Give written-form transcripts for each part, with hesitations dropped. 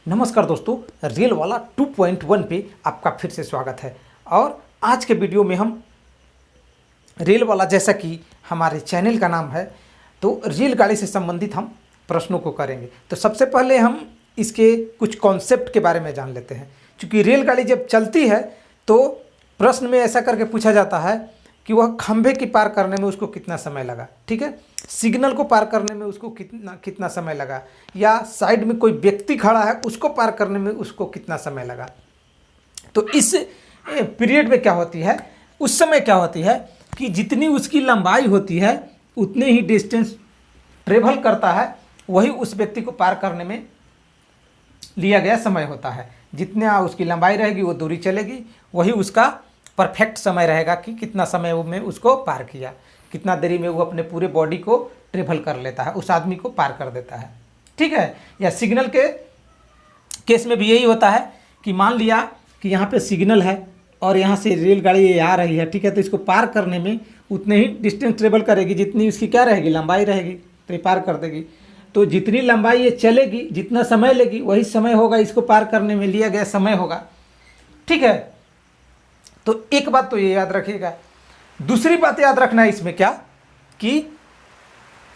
नमस्कार दोस्तों, रेल वाला 2.1 पे आपका फिर से स्वागत है। और आज के वीडियो में हम रेल वाला, जैसा कि हमारे चैनल का नाम है, तो रेलगाड़ी से संबंधित हम प्रश्नों को करेंगे। तो सबसे पहले हम इसके कुछ कॉन्सेप्ट के बारे में जान लेते हैं। क्योंकि रेलगाड़ी जब चलती है तो प्रश्न में ऐसा करके पूछा जाता है कि वह खंभे की पार करने में उसको कितना समय लगा, ठीक है, सिग्नल को पार करने में उसको कितना समय लगा, या साइड में कोई व्यक्ति खड़ा है उसको पार करने में उसको कितना समय लगा। तो इस पीरियड में क्या होती है, उस समय क्या होती है कि जितनी उसकी लंबाई होती है उतने ही डिस्टेंस ट्रेवल करता है, वही उस व्यक्ति को पार करने में लिया गया समय होता है। जितना उसकी लंबाई रहेगी वो दूरी चलेगी, वही उसका परफेक्ट समय रहेगा कि कितना समय में उसको पार किया, कितना देरी में वो अपने पूरे बॉडी को ट्रेवल कर लेता है, उस आदमी को पार कर देता है, ठीक है। या सिग्नल के केस में भी यही होता है कि मान लिया कि यहाँ पे सिग्नल है और यहाँ से रेलगाड़ी ये आ रही है, ठीक है, तो इसको पार करने में उतने ही डिस्टेंस ट्रेवल करेगी जितनी उसकी क्या रहेगी, लंबाई रहेगी, तो ये पार कर देगी। तो जितनी लंबाई ये चलेगी, जितना समय लेगी, वही समय होगा इसको पार करने में लिया गया समय होगा, ठीक है। तो एक बात तो ये याद रखिएगा। दूसरी बात याद रखना है इसमें क्या कि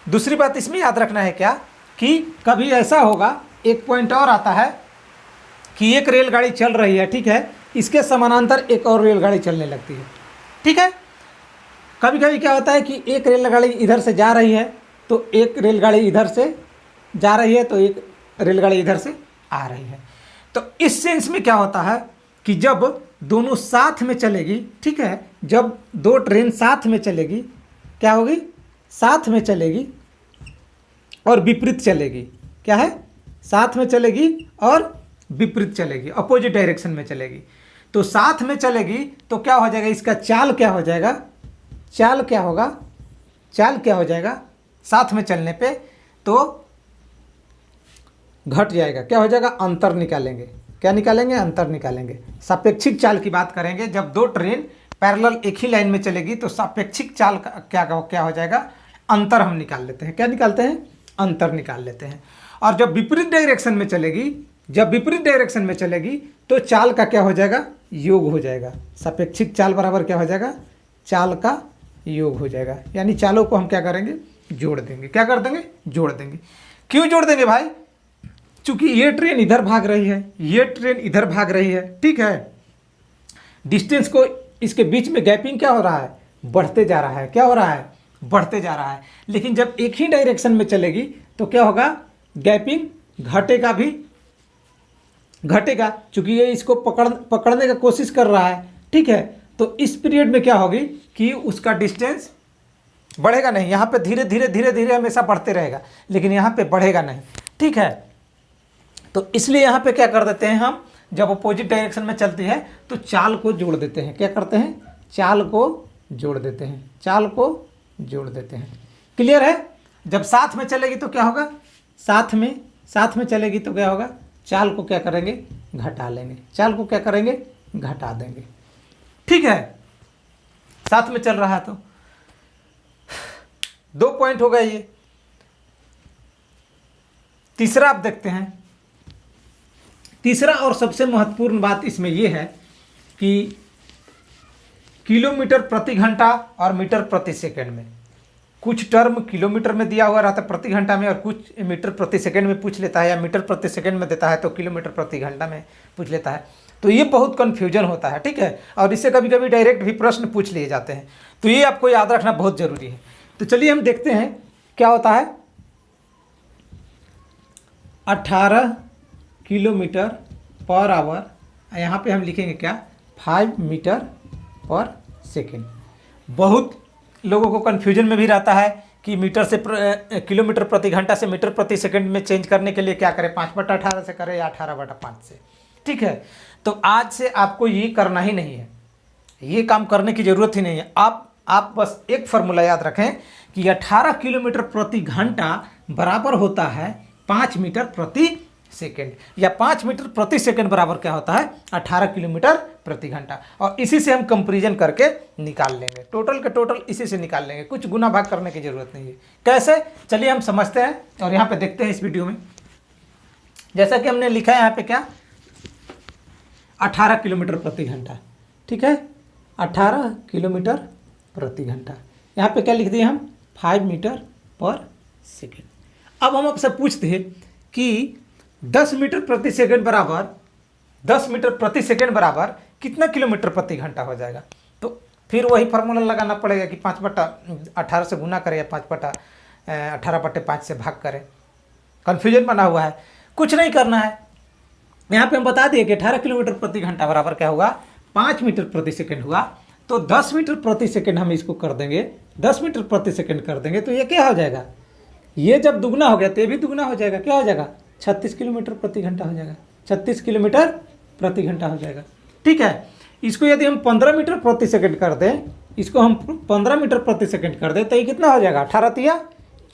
दूसरी बात इसमें याद रखना है क्या कि कभी ऐसा होगा, एक पॉइंट और आता है कि एक रेलगाड़ी चल रही है, ठीक है, इसके समानांतर एक और रेलगाड़ी चलने लगती है, ठीक है। कभी कभी क्या होता है कि एक रेलगाड़ी इधर से जा रही है तो एक रेलगाड़ी इधर से जा रही है, तो एक रेलगाड़ी इधर से आ रही है। तो इस सेंस में क्या होता है कि जब दोनों साथ में चलेगी, ठीक है, जब दो ट्रेन साथ में चलेगी, क्या होगी, साथ में चलेगी और विपरीत चलेगी, क्या है, साथ में चलेगी और विपरीत चलेगी, अपोजिट डायरेक्शन में चलेगी। तो साथ में चलेगी तो क्या हो जाएगा, इसका चाल क्या हो जाएगा, चाल क्या होगा, चाल क्या हो जाएगा, साथ में चलने पे तो घट जाएगा, क्या हो जाएगा, अंतर निकालेंगे, क्या निकालेंगे, अंतर निकालेंगे। सापेक्षिक चाल की बात करेंगे, जब दो ट्रेन पैरेलल एक ही लाइन में चलेगी तो सापेक्षिक चाल का क्या हो जाएगा, अंतर हम निकाल लेते हैं, क्या निकालते हैं, अंतर निकाल लेते हैं। और जब विपरीत डायरेक्शन में चलेगी, जब विपरीत डायरेक्शन में चलेगी तो चाल का क्या हो जाएगा, योग हो जाएगा। सापेक्षिक चाल बराबर क्या हो जाएगा, चाल का योग हो जाएगा। यानी चालों को हम क्या करेंगे, जोड़ देंगे, क्या कर देंगे, जोड़ देंगे। क्यों जोड़ देंगे भाई, चूंकि ये ट्रेन इधर भाग रही है, ये ट्रेन इधर भाग रही है, ठीक है, डिस्टेंस को इसके बीच में गैपिंग क्या हो रहा है, बढ़ते जा रहा है, क्या हो रहा है, बढ़ते जा रहा है। लेकिन जब एक ही डायरेक्शन में चलेगी तो क्या होगा, गैपिंग घटेगा, भी घटेगा, चूंकि ये इसको पकड़ने का कोशिश कर रहा है, ठीक है। तो इस पीरियड में क्या होगी कि उसका डिस्टेंस बढ़ेगा नहीं, यहाँ पे धीरे धीरे धीरे धीरे हमेशा बढ़ते रहेगा, लेकिन यहाँ पे बढ़ेगा नहीं, ठीक है। तो इसलिए यहाँ पे क्या कर देते हैं हम, जब अपोजिट डायरेक्शन में चलती है तो चाल को जोड़ देते हैं, क्या करते हैं, चाल को जोड़ देते हैं, चाल को जोड़ देते हैं। क्लियर है। जब साथ में चलेगी तो क्या होगा, साथ में चलेगी तो क्या होगा, चाल को क्या करेंगे, घटा लेंगे, चाल को क्या करेंगे, घटा देंगे, ठीक है। साथ में चल रहा है तो 2 पॉइंट हो गए ये। तीसरा आप देखते हैं, तीसरा और सबसे महत्वपूर्ण बात इसमें यह है कि किलोमीटर प्रति घंटा और मीटर प्रति सेकंड में, कुछ टर्म किलोमीटर में दिया हुआ रहता है प्रति घंटा में, और कुछ मीटर प्रति सेकंड में पूछ लेता है, या मीटर प्रति सेकंड में देता है तो किलोमीटर प्रति घंटा में पूछ लेता है। तो ये बहुत कन्फ्यूजन होता है, ठीक है, और इससे कभी कभी डायरेक्ट भी प्रश्न पूछ लिए जाते हैं, तो ये आपको याद रखना बहुत ज़रूरी है। तो चलिए हम देखते हैं क्या होता है। 18 किलोमीटर पर आवर, यहाँ पे हम लिखेंगे क्या, 5 मीटर पर सेकेंड। बहुत लोगों को कन्फ्यूजन में भी रहता है कि मीटर से किलोमीटर प्रति घंटा से मीटर प्रति सेकंड में चेंज करने के लिए क्या करें, 5/18 से करें या 18/5 से, ठीक है। तो आज से आपको ये करना ही नहीं है, ये काम करने की ज़रूरत ही नहीं है। आप बस एक फार्मूला याद रखें कि 18 किलोमीटर प्रति घंटा बराबर होता है 5 मीटर प्रति सेकेंड, या 5 मीटर प्रति सेकेंड बराबर क्या होता है, 18 किलोमीटर प्रति घंटा। और इसी से हम कंपैरिजन करके निकाल लेंगे, टोटल का टोटल इसी से निकाल लेंगे, कुछ गुना भाग करने की जरूरत नहीं है। कैसे, चलिए हम समझते हैं और यहाँ पे देखते हैं इस वीडियो में। जैसा कि हमने लिखा है यहाँ पे क्या, 18 किलोमीटर प्रति घंटा, ठीक है, 18 किलोमीटर प्रति घंटा। यहाँ पे क्या लिख दिए हम, 5 मीटर पर सेकेंड। अब हम आपसे पूछते हैं कि 10 मीटर प्रति सेकेंड बराबर 10 मीटर प्रति सेकेंड बराबर कितना किलोमीटर प्रति घंटा हो जाएगा। तो फिर वही फार्मूला लगाना पड़ेगा कि 5/18 से गुना करें या 5/18/5 से भाग करें। कन्फ्यूजन बना हुआ है, कुछ नहीं करना है। यहाँ पे हम बता दिए कि 18 किलोमीटर प्रति घंटा बराबर क्या होगा, 5 मीटर प्रति सेकेंड हुआ। तो 10 मीटर प्रति सेकेंड हम इसको कर देंगे, 10 मीटर प्रति सेकेंड कर देंगे तो ये क्या हो जाएगा, ये जब दुगना हो गया तो ये भी दुगना हो जाएगा, क्या हो जाएगा, 36 किलोमीटर प्रति घंटा हो जाएगा, 36 किलोमीटर प्रति घंटा हो जाएगा। ठीक है, इसको यदि हम 15 मीटर प्रति सेकेंड कर दें, इसको हम 15 मीटर प्रति सेकेंड कर दें तो ये कितना हो जाएगा, 18 तिया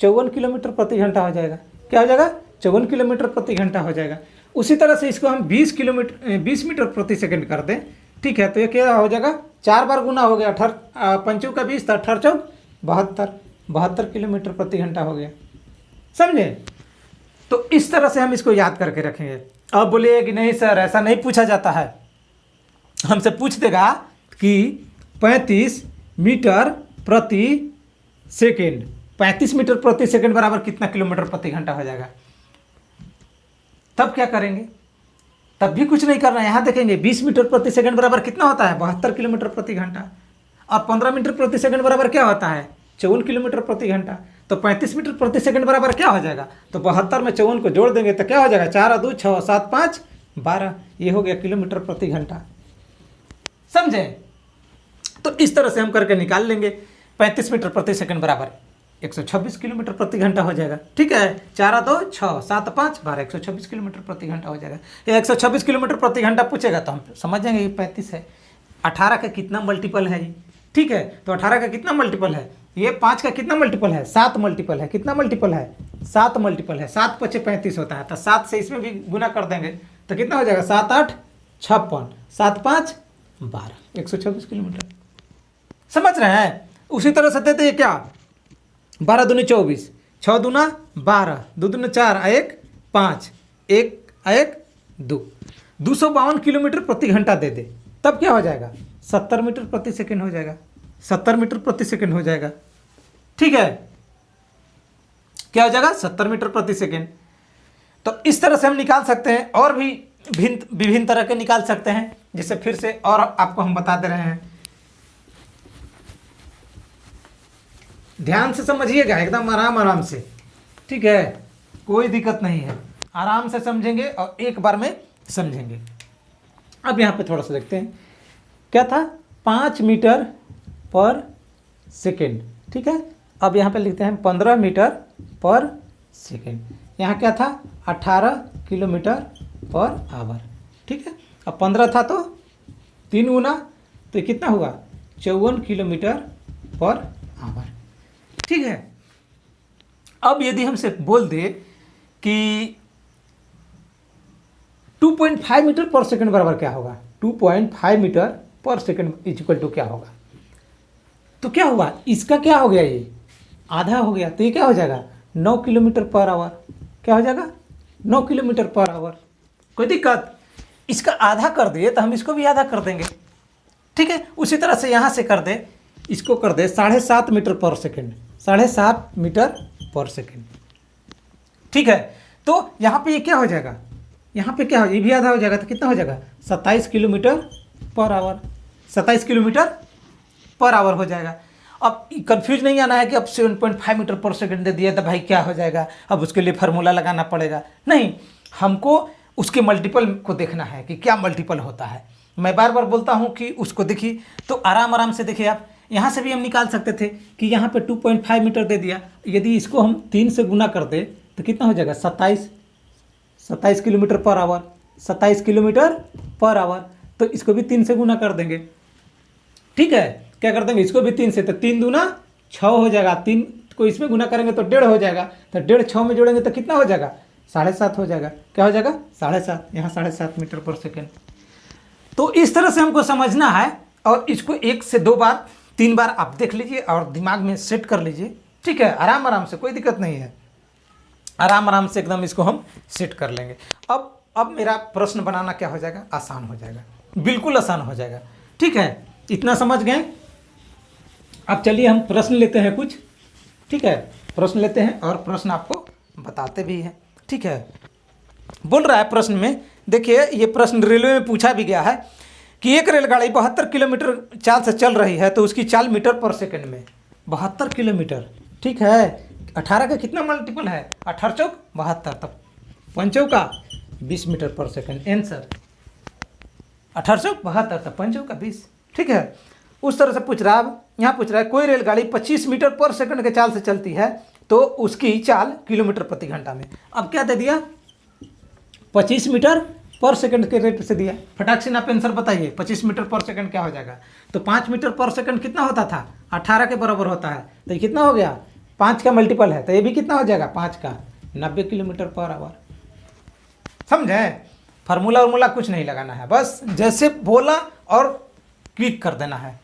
54 किलोमीटर प्रति घंटा हो जाएगा। क्या हो जाएगा, 54 किलोमीटर प्रति घंटा हो जाएगा। उसी तरह से इसको हम 20 मीटर प्रति सेकेंड कर दें, ठीक है, तो ये क्या हो जाएगा, 4 बार गुना हो गया, 18 पंचों का 20 था, 18 चौक 72 किलोमीटर प्रति घंटा हो गया। समझे। तो इस तरह से हम इसको याद करके रखेंगे। अब बोलिए कि नहीं सर ऐसा नहीं पूछा जाता है, हमसे पूछ देगा कि 35 मीटर प्रति सेकेंड, 35 मीटर प्रति सेकेंड बराबर कितना किलोमीटर प्रति घंटा हो जाएगा। तब क्या करेंगे, तब भी कुछ नहीं करना है। यहाँ देखेंगे 20 मीटर प्रति सेकंड बराबर कितना होता है, 72 किलोमीटर प्रति घंटा। और 15 मीटर प्रति सेकंड बराबर क्या होता है, 54 किलोमीटर प्रति घंटा। तो 35 मीटर प्रति सेकंड बराबर क्या हो जाएगा, तो 72 में 54 को जोड़ देंगे तो क्या हो जाएगा, 4 और 2 6 7 5 12, ये हो गया किलोमीटर प्रति घंटा। समझे। तो इस तरह से हम करके निकाल लेंगे। 35 मीटर प्रति सेकंड बराबर 126 किलोमीटर प्रति घंटा हो जाएगा। ठीक है, 4 2 6 7 5 12, 126 किलोमीटर प्रति घंटा हो जाएगा। ये 126 किलोमीटर प्रति घंटा पूछेगा तो हम समझ जाएंगे ये 35 है। 18 का कितना मल्टीपल है ये, ठीक है, तो 18 का कितना मल्टीपल है, ये 5 का कितना मल्टीपल है, 7 मल्टीपल है। कितना मल्टीपल है, 7 मल्टीपल है। 7 × 5 = 35 होता है, तो 7 से इसमें भी गुना कर देंगे तो कितना हो जाएगा, 7 8 56, 7 5 12, 126 किलोमीटर। समझ रहे हैं। उसी तरह से देते हैं क्या, 12 दूनी 24, 6 दूना 12, 2 दूना 4, 1 5, 1 1 2, 252 किलोमीटर प्रति घंटा दे दे, तब क्या हो जाएगा, 70 मीटर प्रति सेकंड हो जाएगा। 70 मीटर प्रति सेकंड हो जाएगा। ठीक है, क्या हो जाएगा, 70 मीटर प्रति सेकंड। तो इस तरह से हम निकाल सकते हैं, और भी विभिन्न तरह के निकाल सकते हैं, जिसे फिर से और आपको हम बता दे रहे हैं। ध्यान से समझिएगा, एकदम आराम से। ठीक है, कोई दिक्कत नहीं है, आराम से समझेंगे और एक बार में समझेंगे। अब यहाँ पे थोड़ा सा देखते हैं, क्या था, 5 मीटर पर सेकेंड। ठीक है, अब यहाँ पे लिखते हैं 15 मीटर पर सेकेंड। यहाँ क्या था, 18 किलोमीटर पर आवर। ठीक है, अब 15 था तो 3 गुना, तो ये कितना हुआ, 54 किलोमीटर पर आवर। ठीक है, अब यदि हमसे बोल दे कि 2.5 मीटर पर सेकंड बराबर क्या होगा, 2.5 मीटर पर सेकंड इक्वल टू क्या होगा, तो क्या हुआ, इसका क्या हो गया, ये आधा हो गया, तो ये क्या हो जाएगा, 9 किलोमीटर पर आवर। क्या हो जाएगा, 9 किलोमीटर पर आवर। कोई दिक्कत, इसका आधा कर दिए तो हम इसको भी आधा कर देंगे। ठीक है, उसी तरह से यहाँ से कर दे, इसको कर दे 7.5 मीटर पर सेकंड, 7.5 मीटर पर सेकंड। ठीक है, तो यहाँ पे ये क्या हो जाएगा, यहाँ पे क्या हो, ये भी आधा हो जाएगा, तो कितना हो जाएगा, 27 kilometre per hour. 27 kilometre per hour हो जाएगा। अब कंफ्यूज नहीं आना है कि अब 7.5 मीटर पर सेकंड दे दिया तो भाई क्या हो जाएगा, अब उसके लिए फार्मूला लगाना पड़ेगा। नहीं, हमको उसके मल्टीपल को देखना है कि क्या मल्टीपल होता है। मैं बार बार बोलता हूँ कि उसको देखिए, तो आराम से देखिए आप। यहाँ से भी हम निकाल सकते थे कि यहाँ पे 2.5 मीटर दे दिया, यदि इसको हम 3 से गुना कर दे तो कितना हो जाएगा, 27 kilometre per hour. 27 kilometre per hour, तो इसको भी 3 से गुना कर देंगे। ठीक है, क्या कर देंगे, इसको भी 3 से, तो 3 दूना 6 हो जाएगा। 3 को इसमें गुना करेंगे तो 1.5 हो जाएगा, तो 1.5 6 में जोड़ेंगे तो कितना हो जाएगा, 7.5 हो जाएगा। क्या हो जाएगा, 7.5, यहाँ 7.5 मीटर पर सेकेंड। तो इस तरह से हमको समझना है, और इसको 1 से 2 बार 3 बार आप देख लीजिए और दिमाग में सेट कर लीजिए। ठीक है, आराम से, कोई दिक्कत नहीं है। आराम आराम से एकदम इसको हम सेट कर लेंगे। अब मेरा प्रश्न बनाना क्या हो जाएगा, आसान हो जाएगा, बिल्कुल आसान हो जाएगा। ठीक है, इतना समझ गए। अब चलिए हम प्रश्न लेते हैं कुछ। ठीक है, प्रश्न लेते हैं और प्रश्न आपको बताते भी हैं। ठीक है, बोल रहा है प्रश्न में, देखिए ये प्रश्न रेलवे में पूछा भी गया है कि एक रेलगाड़ी 72 किलोमीटर चाल से चल रही है तो उसकी चाल मीटर पर सेकंड में 72 किलोमीटर। ठीक है, 18 का कितना मल्टीपल है, 18 चौक 72, तब 5 चौका 20 मीटर पर सेकंड। आंसर 18 चौक 72, तब 5 चौका 20। ठीक है, उस तरह से पूछ रहा है। अब यहाँ पूछ रहा है कोई रेलगाड़ी 25 मीटर पर सेकंड के चाल से चलती है तो उसकी चाल किलोमीटर प्रति घंटा में। अब क्या दे दिया, 25 मीटर पर सेकंड के रेट से दिया। फटाक से आप आंसर बताइए, 25 मीटर पर सेकंड क्या हो जाएगा। तो 5 मीटर पर सेकंड कितना होता था, 18 के बराबर होता है, तो ये कितना हो गया, 5 का मल्टीपल है, तो ये भी कितना हो जाएगा, 5 का 90 किलोमीटर पर आवर। समझे, फार्मूला कुछ नहीं लगाना है, बस जैसे बोला और क्लिक कर देना है।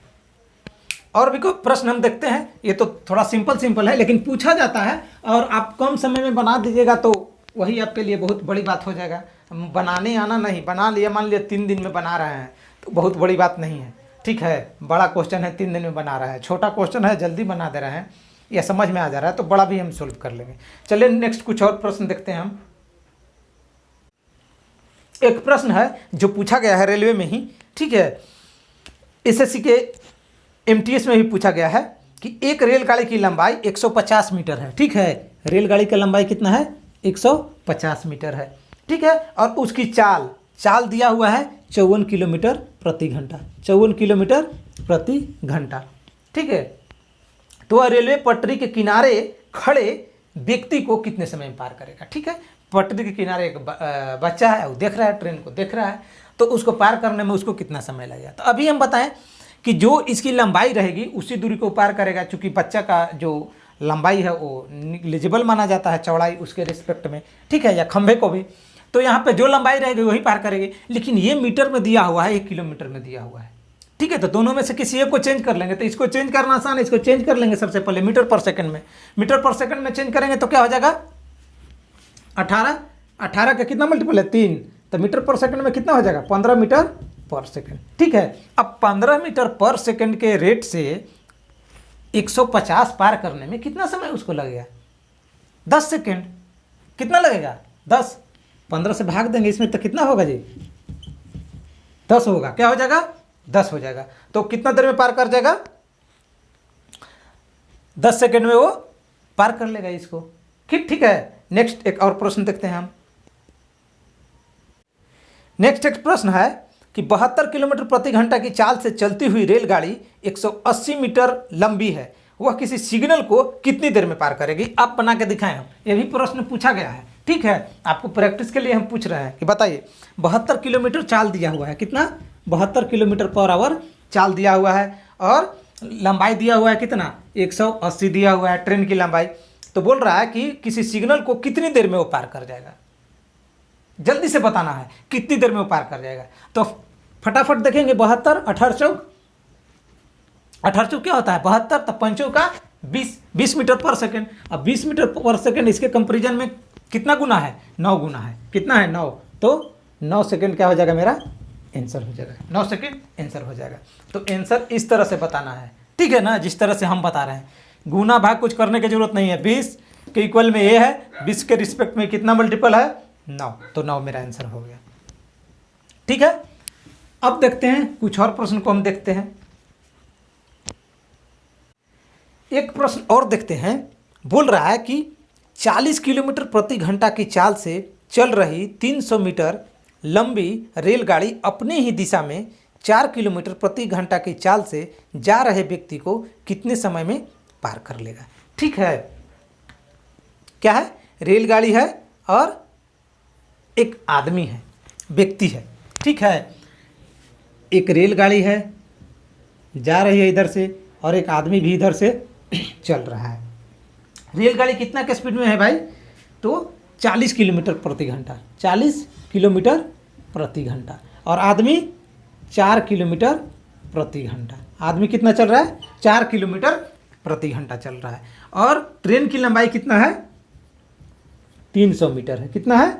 और भी कोई प्रश्न हम देखते हैं, ये तो थोड़ा सिंपल है लेकिन पूछा जाता है और आप कम समय में बना दीजिएगा तो वही आपके लिए बहुत बड़ी बात हो जाएगा। बनाने आना नहीं, बना लिया, मान लिया 3 दिन में बना रहे हैं तो बहुत बड़ी बात नहीं है। ठीक है, बड़ा क्वेश्चन है 3 दिन में बना रहा है, छोटा क्वेश्चन है जल्दी बना दे रहे हैं, या समझ में आ जा रहा है तो बड़ा भी हम सोल्व कर लेंगे। चलिए नेक्स्ट कुछ और प्रश्न देखते हैं हम। एक प्रश्न है जो पूछा गया है रेलवे में ही। ठीक है, एसएससी के एमटीएस में भी पूछा गया है कि एक रेलगाड़ी की लंबाई 150 मीटर है। ठीक है, रेलगाड़ी का लंबाई कितना है, 150 मीटर है। ठीक है, और उसकी चाल दिया हुआ है 54 किलोमीटर प्रति घंटा, 54 किलोमीटर प्रति घंटा। ठीक है, तो वह रेलवे पटरी के किनारे खड़े व्यक्ति को कितने समय में पार करेगा। ठीक है, पटरी के किनारे एक बच्चा है, वो देख रहा है, ट्रेन को देख रहा है, तो उसको पार करने में उसको कितना समय लगेगा। तो अभी हम बताएं कि जो इसकी लंबाई रहेगी उसी दूरी को पार करेगा, चूँकि बच्चा का जो लंबाई है वो निग्लिजिबल माना जाता है चौड़ाई उसके रिस्पेक्ट में। ठीक है, या खंभे को भी, तो यहाँ पे जो लंबाई रहेगी वही पार करेगी। लेकिन ये मीटर में दिया हुआ है, 1 किलोमीटर में दिया हुआ है। ठीक है, तो दोनों में से किसी एक को चेंज कर लेंगे, तो इसको चेंज करना आसान है, इसको चेंज कर लेंगे सबसे पहले मीटर पर सेकंड में। मीटर पर सेकंड में चेंज करेंगे तो क्या हो जाएगा, 18 का कितना मल्टीपल है, 3, तो मीटर पर सेकंड में कितना हो जाएगा, 15 मीटर पर सेकंड। ठीक है, अब 15 मीटर पर सेकंड के रेट से 150 पार करने में कितना समय उसको लगेगा, 10 सेकंड। कितना लगेगा, 10, 15 से भाग देंगे इसमें तो कितना होगा जी, 10 होगा। क्या हो जाएगा, 10 हो जाएगा। तो कितना देर में पार कर जाएगा, 10 सेकंड में वो पार कर लेगा इसको। ठीक है, नेक्स्ट एक और प्रश्न देखते हैं हम। नेक्स्ट एक प्रश्न है कि 72 किलोमीटर प्रति घंटा की चाल से चलती हुई रेलगाड़ी 180 मीटर लंबी है, वह किसी सिग्नल को कितनी देर में पार करेगी। आप बना के दिखाएं हम, ये भी प्रश्न पूछा गया है। ठीक है, आपको प्रैक्टिस के लिए हम पूछ रहे हैं कि बताइए 72 किलोमीटर चाल दिया हुआ है, कितना, 72 किलोमीटर पर आवर चाल दिया हुआ है, और लंबाई दिया हुआ है कितना, 180 दिया हुआ है ट्रेन की लंबाई। तो बोल रहा है कि किसी सिग्नल को कितनी देर में वो पार कर जाएगा, जल्दी से बताना है कितनी देर में वो पार कर जाएगा। तो फटाफट देखेंगे, 72, 18 चौक, 18 चौक क्या होता है 72, तब 5 चौका 20 मीटर पर सेकंड। अब 20 मीटर पर सेकंड इसके कंपेरिजन में कितना गुना है, 9 गुना है। कितना है, 9, तो 9 सेकंड क्या हो जाएगा, मेरा आंसर हो जाएगा, 9 सेकंड आंसर हो जाएगा। तो आंसर इस तरह से बताना है। ठीक है ना, जिस तरह से हम बता रहे हैं, गुना भाग कुछ करने की जरूरत नहीं है। 20 के इक्वल में ये है, 20 के रिस्पेक्ट में कितना मल्टीपल है, 9, तो 9 मेरा आंसर हो गया। ठीक है, अब देखते हैं कुछ और प्रश्न को हम देखते हैं। एक प्रश्न और देखते हैं, बोल रहा है कि 40 किलोमीटर प्रति घंटा की चाल से चल रही 300 मीटर लंबी रेलगाड़ी अपने ही दिशा में 4 किलोमीटर प्रति घंटा की चाल से जा रहे व्यक्ति को कितने समय में पार कर लेगा। ठीक है, क्या है, रेलगाड़ी है और एक आदमी है, व्यक्ति है। ठीक है, एक रेलगाड़ी है जा रही है इधर से, और एक आदमी भी इधर से चल रहा है। रेलगाड़ी कितना के स्पीड में है भाई, तो 40 किलोमीटर प्रति घंटा, 40 किलोमीटर प्रति घंटा, और आदमी 4 किलोमीटर प्रति घंटा। आदमी कितना चल रहा है, 4 किलोमीटर प्रति घंटा चल रहा है। और ट्रेन की लंबाई कितना है, 300 मीटर है। कितना है?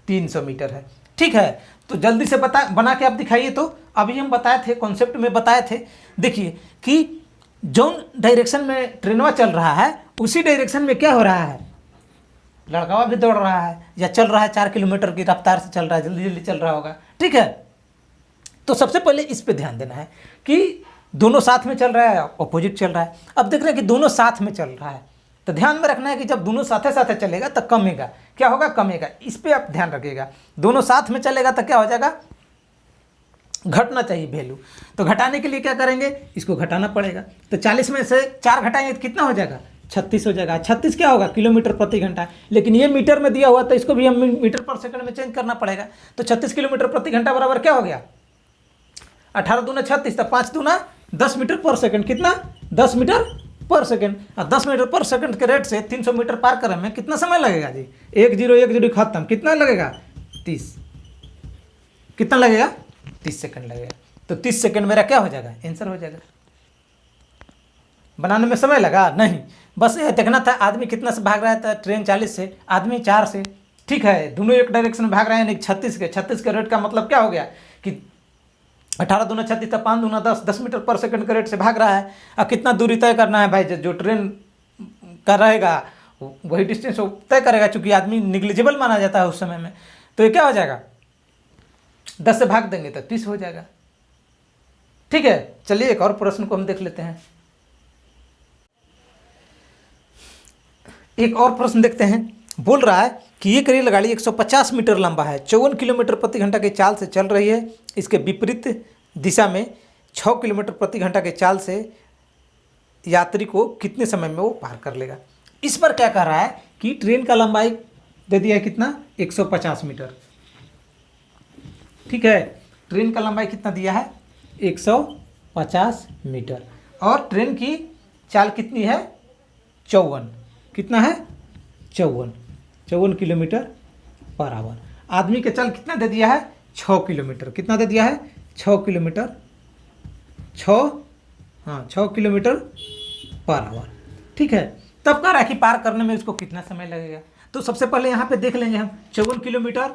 300 मीटर है। ठीक है, तो जल्दी से बना के आप दिखाइए। तो अभी हम बताए थे, कॉन्सेप्ट में बताए थे, देखिए कि जोन डायरेक्शन में ट्रेनवा चल रहा है उसी डायरेक्शन में क्या हो रहा है, लड़कावा भी दौड़ रहा है या चल रहा है, 4 किलोमीटर की रफ्तार से चल रहा है, जल्दी जल्दी चल रहा होगा। ठीक है, तो सबसे पहले इस पे ध्यान देना है कि दोनों साथ में चल रहा है, अपोजिट चल रहा है। अब देख रहे हैं कि दोनों साथ में चल रहा है, तो ध्यान में रखना है कि जब दोनों साथे साथे चलेगा तो कमेगा, क्या होगा? कमेगा। इस पे आप ध्यान रखिएगा। दोनों साथ में चलेगा तो क्या हो जाएगा? घटना चाहिए वैल्यू। तो घटाने के लिए क्या करेंगे? इसको घटाना पड़ेगा। तो 40 में से 4 घटाएंगे तो कितना हो जाएगा? 36 हो जाएगा। 36 क्या होगा? किलोमीटर प्रति घंटा। लेकिन ये मीटर में दिया हुआ तो इसको भी हम मीटर पर सेकंड में चेंज करना पड़ेगा। तो 36 किलोमीटर प्रति घंटा बराबर क्या हो गया? 18 दूना 36, तो 5 दूना 10 मीटर पर सेकंड। कितना? 10 मीटर पर सेकंड। और 10 मीटर पर सेकंड के रेट से 300 मीटर पार करने में कितना समय लगेगा जी? 1 0 खत्म। कितना लगेगा? 30। कितना लगेगा? 30 सेकंड लगेगा। तो 30 सेकंड मेरा क्या हो जाएगा? आंसर हो जाएगा। बनाने में समय लगा नहीं, बस ये देखना था आदमी कितना से भाग रहा है। तो ट्रेन 40 से, आदमी 4 से। ठीक है, दोनों एक डायरेक्शन में भाग रहे हैं। 36 के रेट का मतलब क्या हो गया कि 18 दूना 36, 5 दूना 10, 10 मीटर पर सेकंड के रेट से भाग रहा है। अब कितना दूरी तय करना है भाई? जो ट्रेन का रहेगा वही डिस्टेंस तय करेगा, चूंकि आदमी निग्लिजिबल माना जाता है उस समय में। तो ये क्या हो जाएगा? 10 से भाग देंगे तो 30 हो जाएगा। ठीक है, चलिए एक और प्रश्न को हम देख लेते हैं। एक और प्रश्न देखते हैं। बोल रहा है कि एक रेलगाड़ी 150 मीटर लंबा है, 54 किलोमीटर प्रति घंटा की चाल से चल रही है। इसके विपरीत दिशा में 6 किलोमीटर प्रति घंटा की चाल से यात्री को कितने समय में वो पार कर लेगा? इस पर क्या कह रहा है कि ट्रेन का लंबाई दे दिया है कितना? 150 मीटर। ठीक है, ट्रेन का लंबाई कितना दिया है? 150 मीटर। और ट्रेन की चाल कितनी है? 54। कितना है? 54 किलोमीटर पर आवर। आदमी का चाल कितना दे दिया है? 6 किलोमीटर। कितना दे दिया है? 6 किलोमीटर। 6 kilometre per hour. ठीक है, तब कह रहा है कि पार करने में उसको कितना समय लगेगा। तो सबसे पहले यहाँ पे देख लेंगे हम 54 किलोमीटर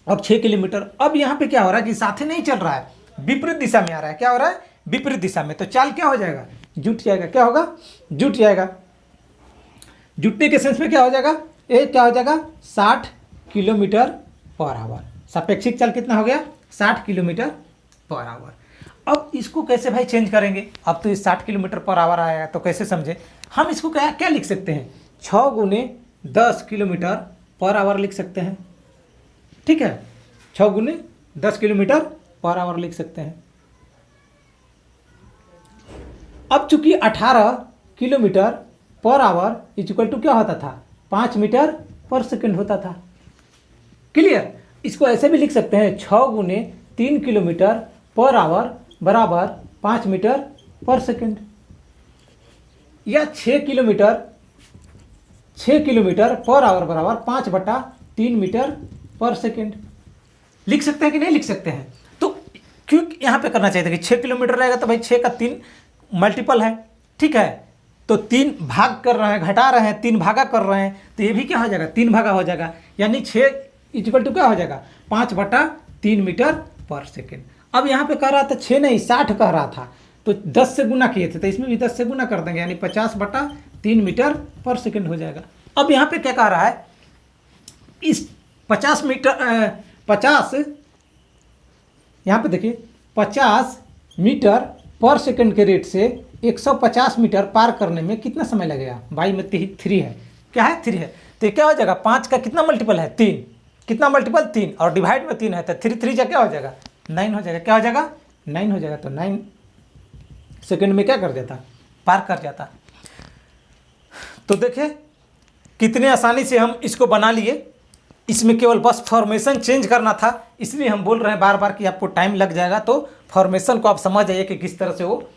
और 6 किलोमीटर। अब यहाँ पे क्या हो रहा है कि साथ ही नहीं चल रहा है, विपरीत दिशा में आ रहा है। क्या हो रहा है? विपरीत दिशा में। तो चाल क्या हो जाएगा? जुट जाएगा। क्या होगा? जुट जाएगा। जुटने के सेंस में क्या हो जाएगा? ये क्या हो जाएगा? 60 किलोमीटर पर आवर। सापेक्षिक चाल कितना हो गया? 60 किलोमीटर पर आवर। अब इसको कैसे भाई चेंज करेंगे? अब तो इस 60 किलोमीटर पर आवर आया तो कैसे समझे हम इसको? क्या लिख सकते हैं? 6 गुने 10 किलोमीटर पर आवर लिख सकते हैं। ठीक है, 6 गुने 10 किलोमीटर पर आवर लिख सकते हैं। अब चूंकि 18 kilometre per hour equal to क्या होता था? 5 मीटर पर सेकंड होता था। क्लियर? इसको ऐसे भी लिख सकते हैं, 6 गुने 3 किलोमीटर पर आवर बराबर 5 मीटर पर सेकंड। या 6 किलोमीटर पर आवर बराबर 5/3 मीटर पर सेकंड। लिख सकते हैं कि नहीं लिख सकते हैं? तो क्यों यहाँ पे करना चाहिए था कि 6 किलोमीटर रहेगा तो भाई 6 का 3 मल्टीपल है। ठीक है, तो 3 भाग कर रहे हैं, घटा रहे हैं, 3 भागा कर रहे हैं, तो ये भी क्या हो जाएगा? 3 भागा हो जाएगा। यानी 6 इक्वल टू क्या हो जाएगा? 5/3 मीटर पर सेकेंड। अब यहाँ पे कह रहा था 6 नहीं 60 कह रहा था, तो 10 से गुना किए थे, तो इसमें भी 10 से गुना कर देंगे, यानी 50/3 मीटर पर सेकेंड हो जाएगा। अब यहाँ पे क्या कह रहा है? इस 50 यहाँ पे देखिए 50 मीटर पर सेकंड के रेट से 150 मीटर पार करने में कितना समय लगेगा? बाई में 3 है। क्या है? 3 है। तो ये क्या हो जाएगा? 5 का कितना मल्टीपल है? 3। कितना मल्टीपल? 3। और डिवाइड में 3 है, तो 3 जा क्या हो जाएगा? 9 हो जाएगा। क्या हो जाएगा? 9 हो जाएगा। तो 9 सेकंड में क्या कर जाता? पार कर जाता। तो देखिए कितने आसानी से हम इसको बना लिए। इसमें केवल बस फॉर्मेशन चेंज करना था, इसलिए हम बोल रहे हैं बार बार कि आपको टाइम लग जाएगा। तो फॉर्मेशन को आप समझ जाइए कि किस तरह से वो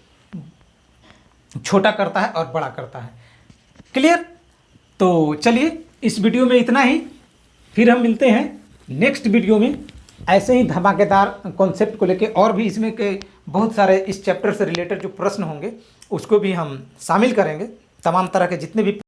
छोटा करता है और बड़ा करता है। क्लियर? तो चलिए इस वीडियो में इतना ही, फिर हम मिलते हैं नेक्स्ट वीडियो में ऐसे ही धमाकेदार कॉन्सेप्ट को लेके। और भी इसमें के बहुत सारे इस चैप्टर से रिलेटेड जो प्रश्न होंगे उसको भी हम शामिल करेंगे। तमाम तरह के जितने भी